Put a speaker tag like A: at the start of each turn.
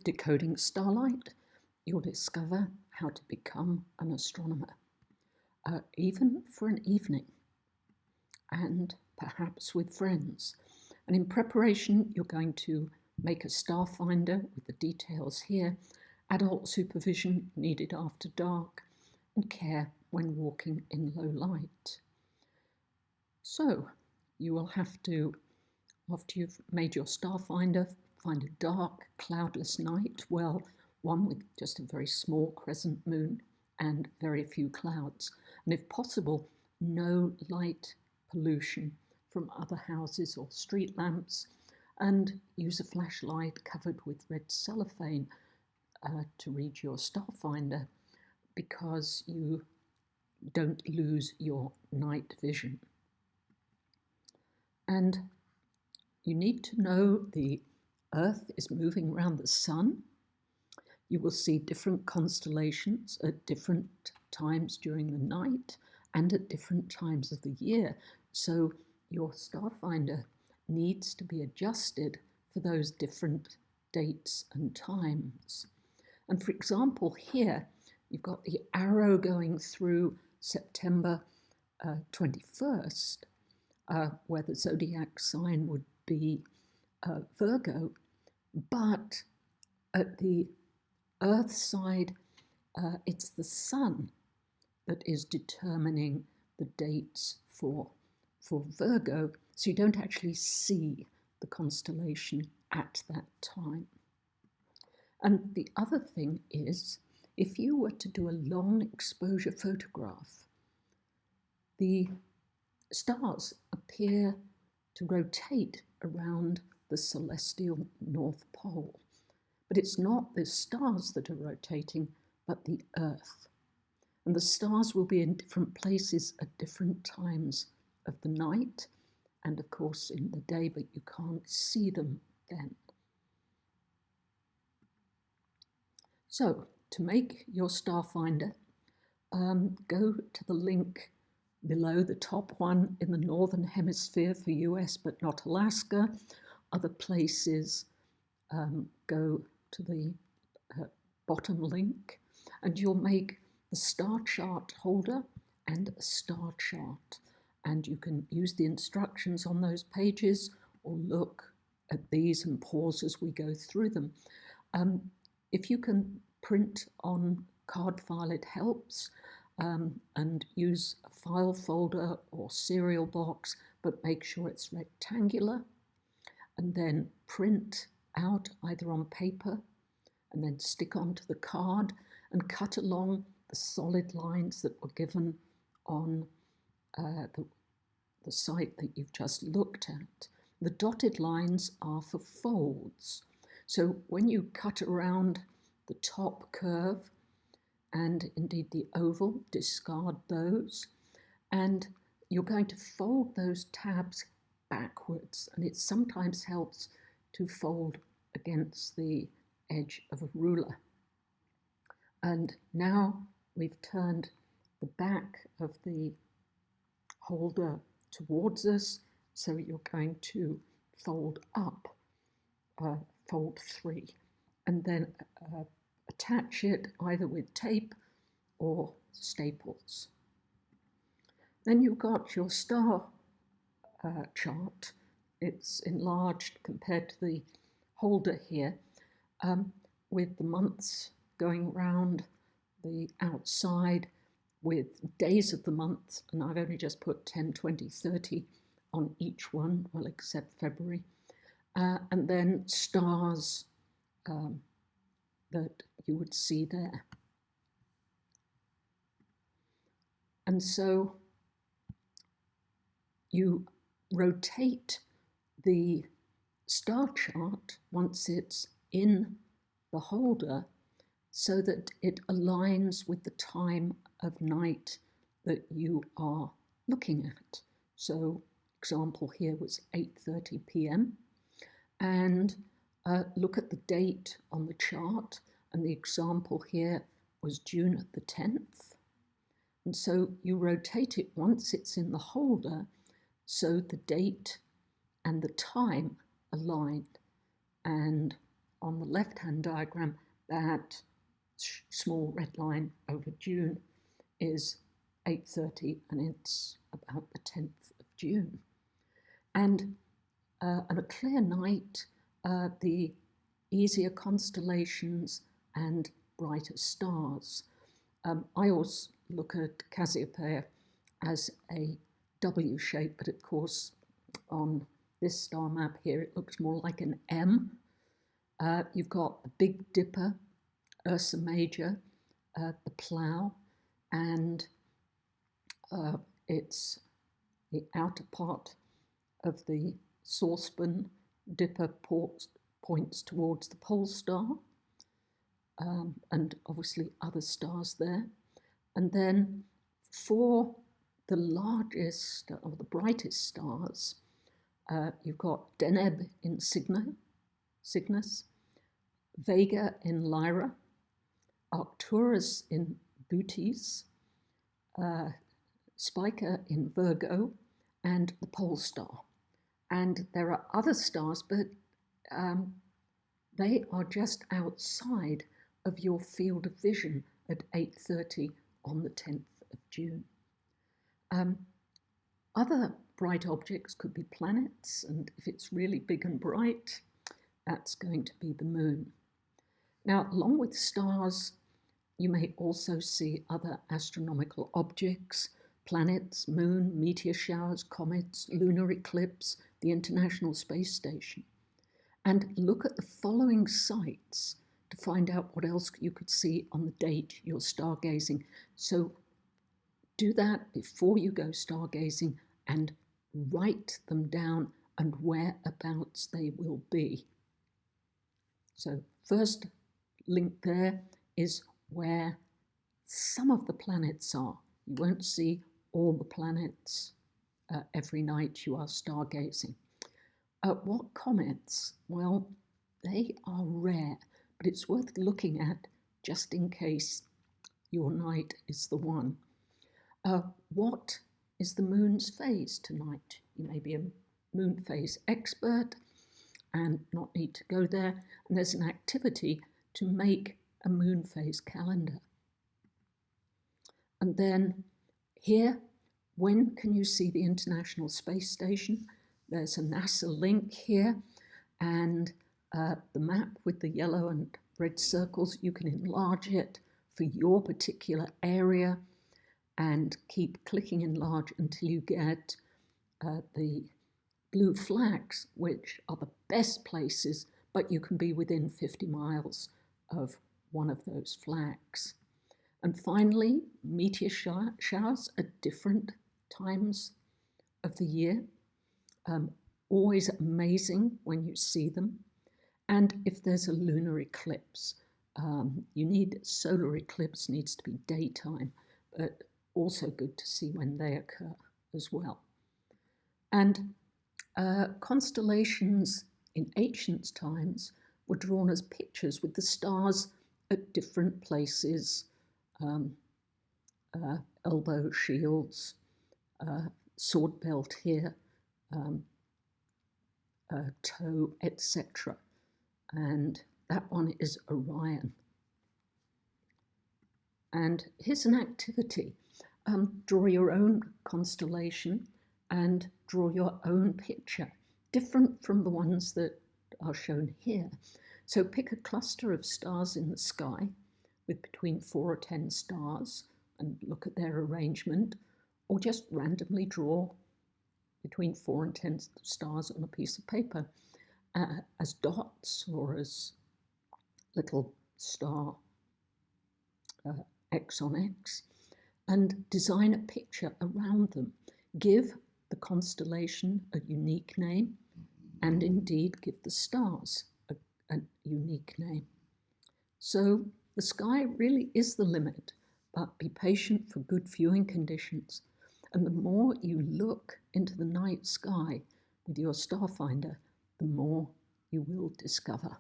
A: Decoding Starlight, you'll discover how to become an astronomer, even for an evening, and perhaps with friends. And in preparation, you're going to make a star finder with the details here, adult supervision needed after dark, and care when walking in low light. So you will have to, after you've made your star finder, find a dark, cloudless night, well, one with just a very small crescent moon and very few clouds. And if possible, no light pollution from other houses or street lamps, and use a flashlight covered with red cellophane to read your star finder, because you don't lose your night vision. And you need to know the Earth is moving around the sun. You will see different constellations at different times during the night and at different times of the year. So your star finder needs to be adjusted for those different dates and times. And for example, here you've got the arrow going through September 21st, where the zodiac sign would be Virgo, but at the Earth side, it's the sun that is determining the dates for Virgo, so you don't actually see the constellation at that time. And the other thing is, if you were to do a long exposure photograph, the stars appear to rotate around the celestial North Pole. But it's not the stars that are rotating, but the Earth. And the stars will be in different places at different times of the night, and of course in the day, but you can't see them then. So, to make your star finder, go to the link below, the top one in the Northern Hemisphere for US but not Alaska. Other places, go to the bottom link, and you'll make the star chart holder and a star chart. And you can use the instructions on those pages or look at these and pause as we go through them. If you can print on card file, it helps, and use a file folder or serial box, but make sure it's rectangular, and then print out either on paper and then stick onto the card and cut along the solid lines that were given on the site that you've just looked at. The dotted lines are for folds. So when you cut around the top curve and indeed the oval, discard those, and you're going to fold those tabs backwards, and it sometimes helps to fold against the edge of a ruler. And now we've turned the back of the holder towards us, so you're going to fold up, fold 3, and then attach it either with tape or staples. Then you've got your star chart. It's enlarged compared to the holder here, with the months going round the outside with days of the month, and I've only just put 10, 20, 30 on each one, well, except February, and then stars that you would see there. And so you rotate the star chart once it's in the holder so that it aligns with the time of night that you are looking at. So example here was 8:30 p.m. and look at the date on the chart, and the example here was June the 10th. And so you rotate it once it's in the holder so the date and the time align. And on the left-hand diagram, that small red line over June is 8:30, and it's about the 10th of June. And on a clear night, the easier constellations and brighter stars. I always look at Cassiopeia as a W shape, but of course on this star map here it looks more like an M. You've got the Big Dipper, Ursa Major, the Plough, and it's the outer part of the saucepan. Dipper points towards the pole star, and obviously other stars there. And then for the largest or the brightest stars, you've got Deneb in Cygnus, Vega in Lyra, Arcturus in Bootes, Spica in Virgo, and the pole star. And there are other stars, but they are just outside of your field of vision at 8:30 on the 10th of June. Other bright objects could be planets, and if it's really big and bright, that's going to be the moon. Now, along with stars, you may also see other astronomical objects: planets, moon, meteor showers, comets, lunar eclipse, the International Space Station. And look at the following sites to find out what else you could see on the date you're stargazing. So do that before you go stargazing and write them down and whereabouts they will be. So first link there is where some of the planets are. You won't see all the planets every night you are stargazing. What comets? Well, they are rare, but it's worth looking at just in case your night is the one. What is the moon's phase tonight? You may be a moon phase expert and not need to go there. And there's an activity to make a moon phase calendar. And then here, when can you see the International Space Station? There's a NASA link here, and the map with the yellow and red circles, you can enlarge it for your particular area and keep clicking enlarge until you get the blue flags, which are the best places, but you can be within 50 miles of one of those flags. And finally, meteor showers at different times of the year. Always amazing when you see them. And if there's a lunar eclipse, solar eclipse needs to be daytime, but also good to see when they occur as well. And constellations in ancient times were drawn as pictures with the stars at different places, elbow shields, sword belt here, toe, etc. And that one is Orion. And here's an activity. Draw your own constellation and draw your own picture, different from the ones that are shown here. So pick a cluster of stars in the sky with between 4 or 10 stars and look at their arrangement, or just randomly draw between 4 and 10 stars on a piece of paper as dots or as little star X on X, and design a picture around them. Give the constellation a unique name, and indeed give the stars a unique name. So the sky really is the limit, but be patient for good viewing conditions. And the more you look into the night sky with your starfinder, the more you will discover.